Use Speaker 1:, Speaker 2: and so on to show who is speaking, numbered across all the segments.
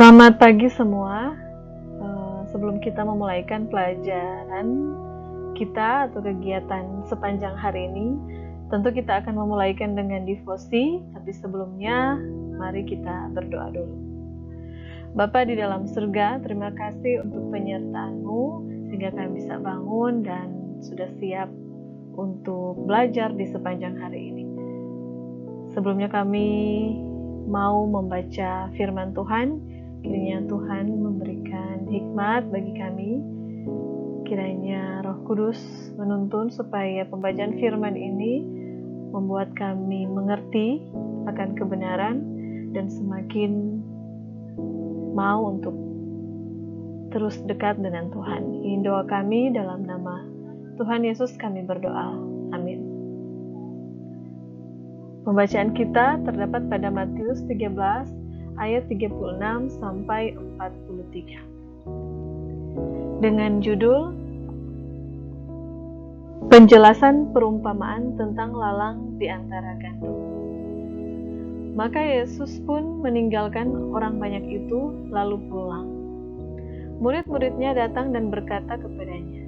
Speaker 1: Selamat pagi semua. Sebelum kita memulaikan pelajaran kita atau kegiatan sepanjang hari ini, tentu kita akan memulaikan dengan devosi, tapi sebelumnya mari kita berdoa dulu. Bapa di dalam surga, terima kasih untuk penyertaan-Mu sehingga kami bisa bangun dan sudah siap untuk belajar di sepanjang hari ini. Sebelumnya kami mau membaca firman Tuhan. Kiranya Tuhan memberikan hikmat bagi kami. Kiranya Roh Kudus menuntun supaya pembacaan firman ini membuat kami mengerti akan kebenaran dan semakin mau untuk terus dekat dengan Tuhan. Ini doa kami dalam nama Tuhan Yesus kami berdoa. Amin. Pembacaan kita terdapat pada Matius 13 ayat 36 sampai 43. Dengan judul Penjelasan perumpamaan tentang lalang di antara gandum. Maka Yesus pun meninggalkan orang banyak itu lalu pulang. Murid-muridnya datang dan berkata kepadanya,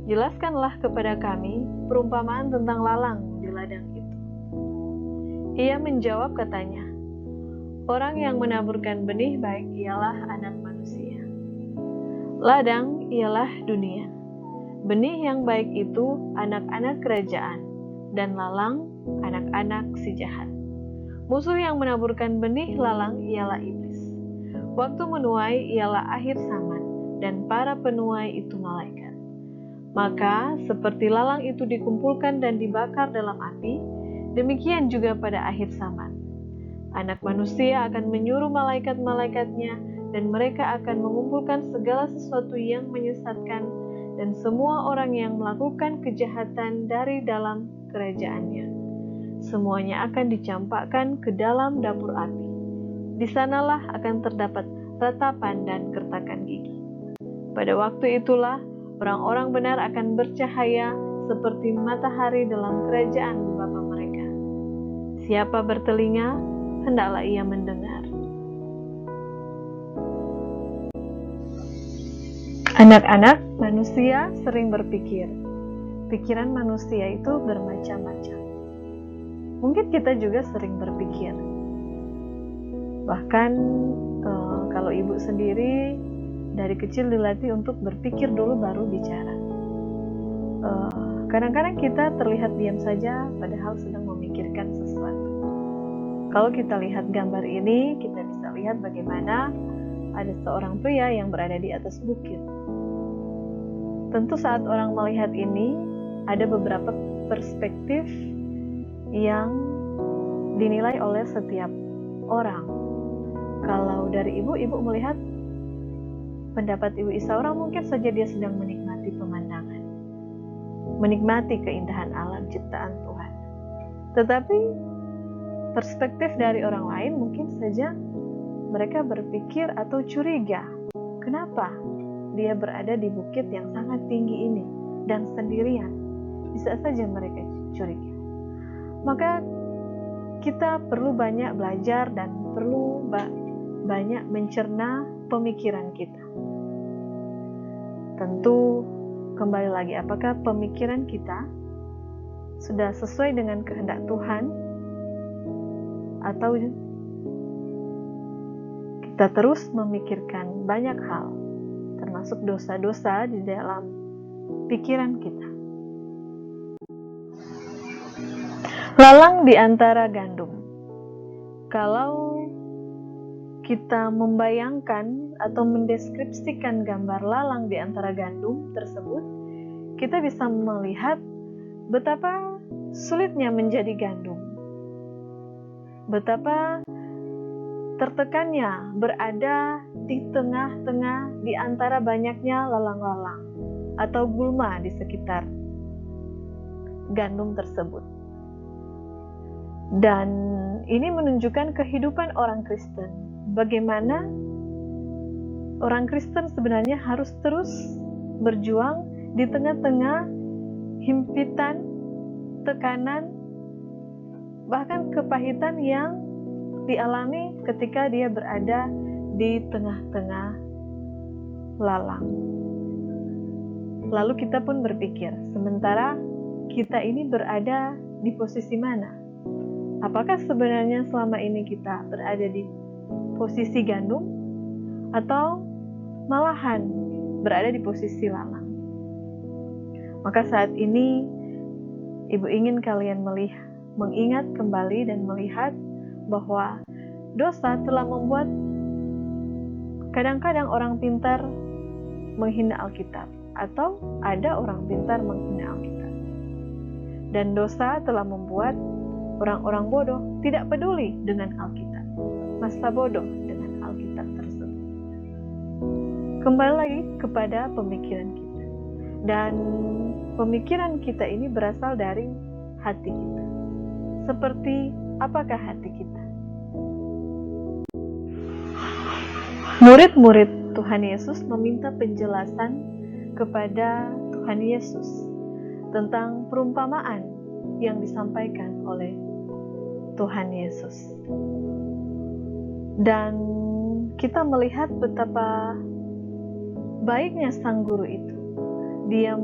Speaker 1: "Jelaskanlah kepada kami perumpamaan tentang lalang di ladang itu." Ia menjawab katanya, "Orang yang menaburkan benih baik ialah anak manusia. Ladang ialah dunia. Benih yang baik itu anak-anak kerajaan, dan lalang anak-anak si jahat. Musuh yang menaburkan benih lalang ialah iblis. Waktu menuai ialah akhir zaman, dan para penuai itu malaikat. Maka seperti lalang itu dikumpulkan dan dibakar dalam api, demikian juga pada akhir zaman. Anak manusia akan menyuruh malaikat-malaikatnya dan mereka akan mengumpulkan segala sesuatu yang menyesatkan dan semua orang yang melakukan kejahatan dari dalam kerajaannya. Semuanya akan dicampakkan ke dalam dapur api. Di sanalah akan terdapat ratapan dan gertakan gigi. Pada waktu itulah orang-orang benar akan bercahaya seperti matahari dalam kerajaan Bapa mereka. Siapa bertelinga, hendaklah ia mendengar. Anak-anak manusia sering berpikir. Pikiran manusia itu bermacam-macam. Mungkin kita juga sering berpikir. Bahkan kalau ibu sendiri dari kecil dilatih untuk berpikir dulu baru bicara. Kadang-kadang kita terlihat diam saja padahal sedang memikirkan sesuatu. Kalau kita lihat gambar ini, kita bisa lihat bagaimana ada seorang pria yang berada di atas bukit. Tentu saat orang melihat ini, ada beberapa perspektif yang dinilai oleh setiap orang. Kalau dari ibu melihat pendapat ibu Isaura, mungkin saja dia sedang menikmati pemandangan, menikmati keindahan alam ciptaan Tuhan. Tetapi perspektif dari orang lain mungkin saja mereka berpikir atau curiga, kenapa dia berada di bukit yang sangat tinggi ini dan sendirian? Bisa saja mereka curiga. Maka kita perlu banyak belajar dan perlu banyak mencerna pemikiran kita. Tentu kembali lagi, apakah pemikiran kita sudah sesuai dengan kehendak Tuhan, atau kita terus memikirkan banyak hal, termasuk dosa-dosa di dalam pikiran kita. Lalang di antara gandum. Kalau kita membayangkan atau mendeskripsikan gambar lalang di antara gandum tersebut, kita bisa melihat betapa sulitnya menjadi gandum. Betapa tertekannya berada di tengah-tengah di antara banyaknya lalang-lalang atau gulma di sekitar gandum tersebut. Dan ini menunjukkan kehidupan orang Kristen. Bagaimana orang Kristen sebenarnya harus terus berjuang di tengah-tengah himpitan, tekanan, bahkan kepahitan yang dialami ketika dia berada di tengah-tengah lalang. Lalu kita pun berpikir, sementara kita ini berada di posisi mana? Apakah sebenarnya selama ini kita berada di posisi gandum atau malahan berada di posisi lalang? Maka saat ini Ibu ingin kalian mengingat kembali dan melihat bahwa dosa telah membuat kadang-kadang orang pintar menghina Alkitab, atau ada orang pintar menghina Alkitab. Dan dosa telah membuat orang-orang bodoh tidak peduli dengan Alkitab, masa bodoh dengan Alkitab tersebut. Kembali lagi kepada pemikiran kita. Dan pemikiran kita ini berasal dari hati kita. Seperti apakah hati kita? Murid-murid Tuhan Yesus meminta penjelasan kepada Tuhan Yesus tentang perumpamaan yang disampaikan oleh Tuhan Yesus. Dan kita melihat betapa baiknya sang guru itu. Dia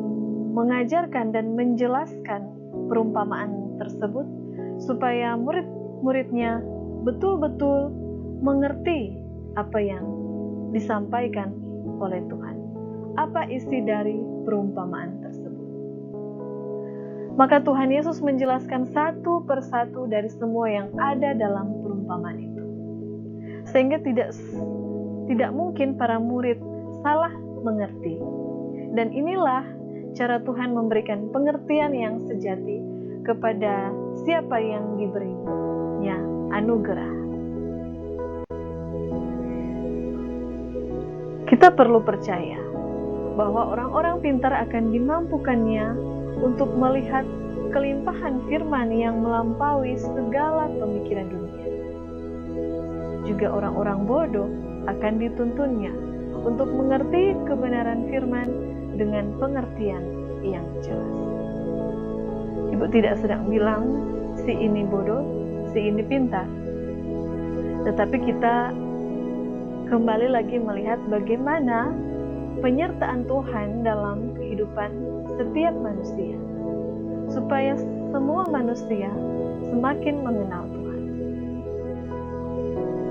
Speaker 1: mengajarkan dan menjelaskan perumpamaan tersebut supaya murid-muridnya betul-betul mengerti apa yang disampaikan oleh Tuhan. Apa isi dari perumpamaan tersebut? Maka Tuhan Yesus menjelaskan satu persatu dari semua yang ada dalam perumpamaan itu. Sehingga tidak mungkin para murid salah mengerti. Dan inilah cara Tuhan memberikan pengertian yang sejati kepada siapa yang diberinya anugerah. Kita perlu percaya bahwa orang-orang pintar akan dimampukannya untuk melihat kelimpahan firman yang melampaui segala pemikiran dunia. Juga orang-orang bodoh akan dituntunnya untuk mengerti kebenaran firman dengan pengertian yang jelas. Ibu tidak sedang bilang si ini bodoh, si ini pintar. Tetapi kita kembali lagi melihat bagaimana penyertaan Tuhan dalam kehidupan setiap manusia, supaya semua manusia semakin mengenal Tuhan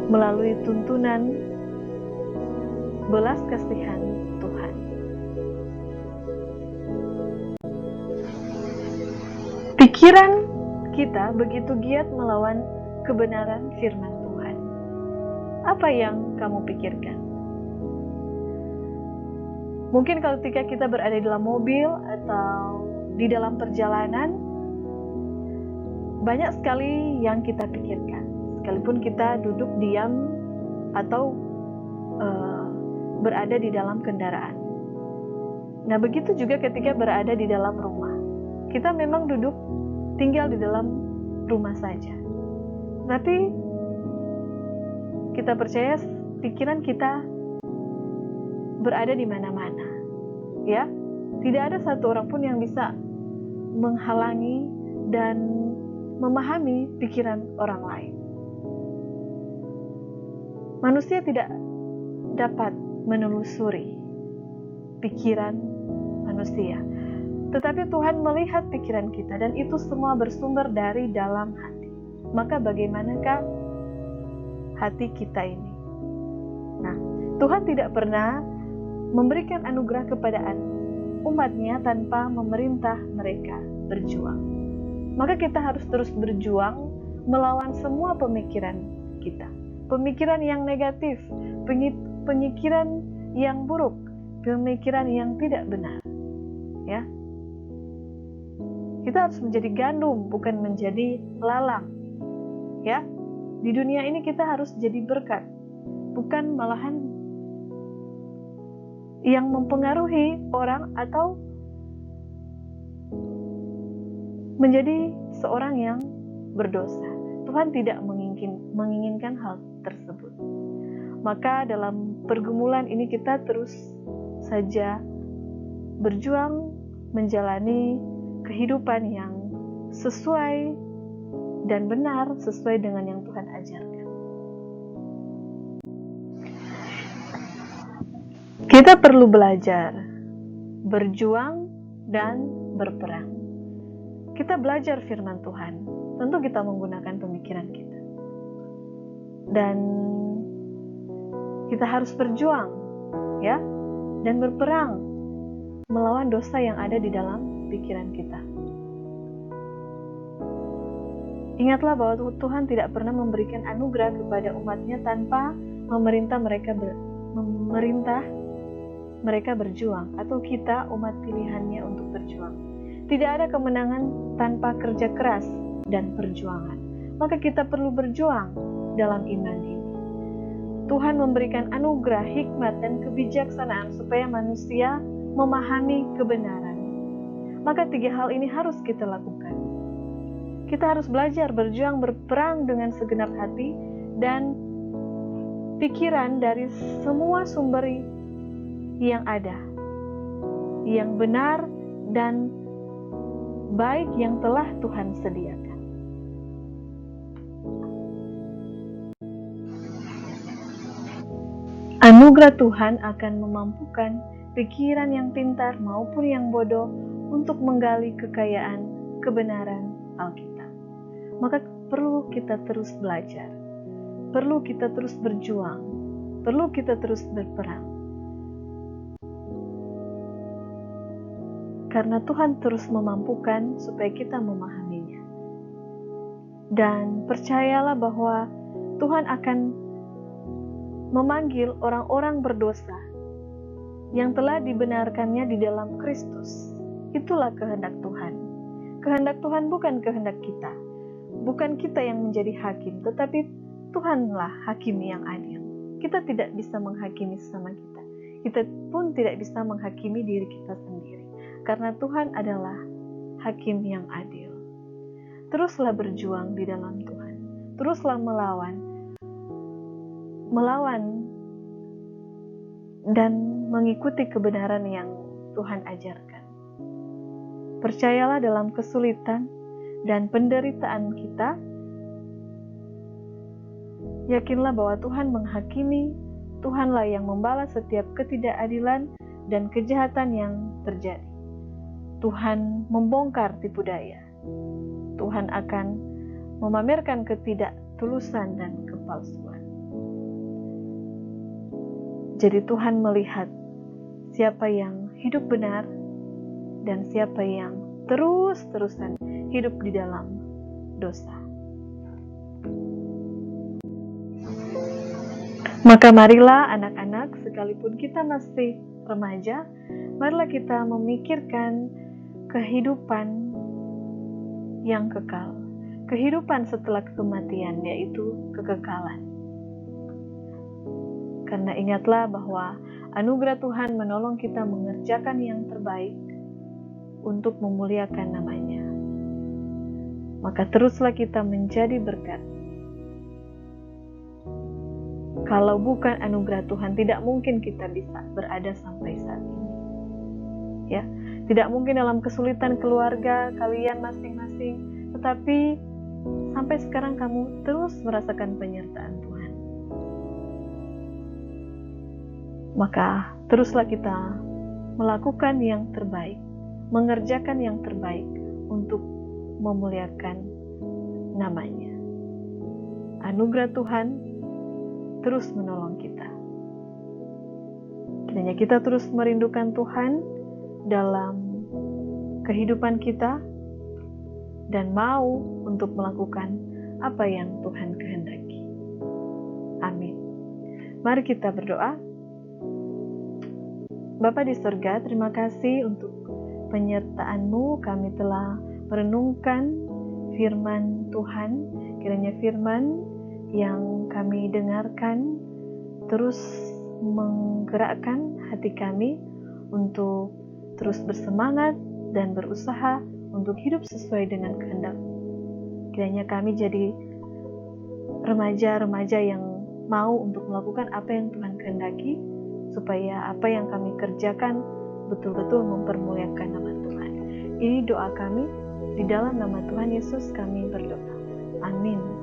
Speaker 1: melalui tuntunan belas kasihan Tuhan. Pikiran kita begitu giat melawan kebenaran firman Tuhan. Apa yang kamu pikirkan? Mungkin ketika kita berada di dalam mobil atau di dalam perjalanan, banyak sekali yang kita pikirkan. Sekalipun kita duduk diam atau berada di dalam kendaraan. Nah, begitu juga ketika berada di dalam rumah. Kita memang duduk tinggal di dalam rumah saja. Tapi kita percaya pikiran kita berada di mana-mana. Ya, tidak ada satu orang pun yang bisa menghalangi dan memahami pikiran orang lain. Manusia tidak dapat menelusuri pikiran manusia. Tetapi Tuhan melihat pikiran kita dan itu semua bersumber dari dalam hati. Maka bagaimanakah hati kita ini? Nah, Tuhan tidak pernah memberikan anugerah kepada umatnya tanpa memerintah mereka berjuang. Maka kita harus terus berjuang melawan semua pemikiran kita. Pemikiran yang negatif, pemikiran yang buruk, pemikiran yang tidak benar. Ya. Kita harus menjadi gandum, bukan menjadi lalang. Ya. Di dunia ini kita harus jadi berkat, bukan malahan yang mempengaruhi orang atau menjadi seorang yang berdosa. Tuhan tidak menginginkan hal tersebut. Maka dalam pergumulan ini kita terus saja berjuang menjalani kehidupan yang sesuai dan benar, sesuai dengan yang Tuhan ajarkan. Kita perlu belajar, berjuang, dan berperang. Kita belajar firman Tuhan, tentu kita menggunakan pemikiran kita. Dan kita harus berjuang, ya, dan berperang melawan dosa yang ada di dalam pikiran kita. Ingatlah bahwa Tuhan tidak pernah memberikan anugerah kepada umatnya tanpa memerintah mereka berjuang, atau kita umat pilihannya untuk berjuang. Tidak ada kemenangan tanpa kerja keras dan perjuangan. Maka kita perlu berjuang dalam iman ini. Tuhan memberikan anugerah, hikmat, dan kebijaksanaan supaya manusia memahami kebenaran. Maka 3 hal ini harus kita lakukan. Kita harus belajar berjuang, berperang dengan segenap hati dan pikiran dari semua sumber yang ada, yang benar dan baik yang telah Tuhan sediakan. Anugerah Tuhan akan memampukan pikiran yang pintar maupun yang bodoh untuk menggali kekayaan kebenaran Alkitab. Maka perlu kita terus belajar, perlu kita terus berjuang, perlu kita terus berperang. Karena Tuhan terus memampukan supaya kita memahaminya. Dan percayalah bahwa Tuhan akan memanggil orang-orang berdosa yang telah dibenarkannya di dalam Kristus. Itulah kehendak Tuhan. Kehendak Tuhan bukan kehendak kita. Bukan kita yang menjadi hakim, tetapi Tuhanlah hakim yang adil. Kita tidak bisa menghakimi sesama kita. Kita pun tidak bisa menghakimi diri kita sendiri. Karena Tuhan adalah hakim yang adil. Teruslah berjuang di dalam Tuhan. Teruslah melawan dan mengikuti kebenaran yang Tuhan ajarkan. Percayalah dalam kesulitan dan penderitaan kita, yakinlah bahwa Tuhan menghakimi, Tuhanlah yang membalas setiap ketidakadilan dan kejahatan yang terjadi. Tuhan membongkar tipu daya. Tuhan akan memamerkan ketidaktulusan dan kepalsuan. Jadi Tuhan melihat siapa yang hidup benar dan siapa yang terus-terusan hidup di dalam dosa. Maka marilah anak-anak, sekalipun kita masih remaja, marilah kita memikirkan kehidupan yang kekal, kehidupan setelah kematian, yaitu kekekalan. Karena ingatlah bahwa anugerah Tuhan menolong kita mengerjakan yang terbaik untuk memuliakan namanya. Maka teruslah kita menjadi berkat. Kalau bukan anugerah Tuhan, tidak mungkin kita bisa berada sampai saat ini. Ya, tidak mungkin dalam kesulitan keluarga kalian masing-masing, tetapi sampai sekarang kamu terus merasakan penyertaan Tuhan. Maka teruslah kita melakukan yang terbaik, mengerjakan yang terbaik untuk memuliakan namanya. Anugerah Tuhan terus menolong kita. Kiranya kita terus merindukan Tuhan dalam kehidupan kita dan mau untuk melakukan apa yang Tuhan kehendaki. Amin. Mari kita berdoa. Bapa di surga, terima kasih untuk penyertaan-Mu. Kami telah merenungkan firman Tuhan. Kiranya firman yang kami dengarkan terus menggerakkan hati kami untuk terus bersemangat dan berusaha untuk hidup sesuai dengan kehendak. Kiranya kami jadi remaja-remaja yang mau untuk melakukan apa yang Tuhan kehendaki, supaya apa yang kami kerjakan betul-betul mempermuliakan nama Tuhan. Ini doa kami, di dalam nama Tuhan Yesus kami berdoa. Amin.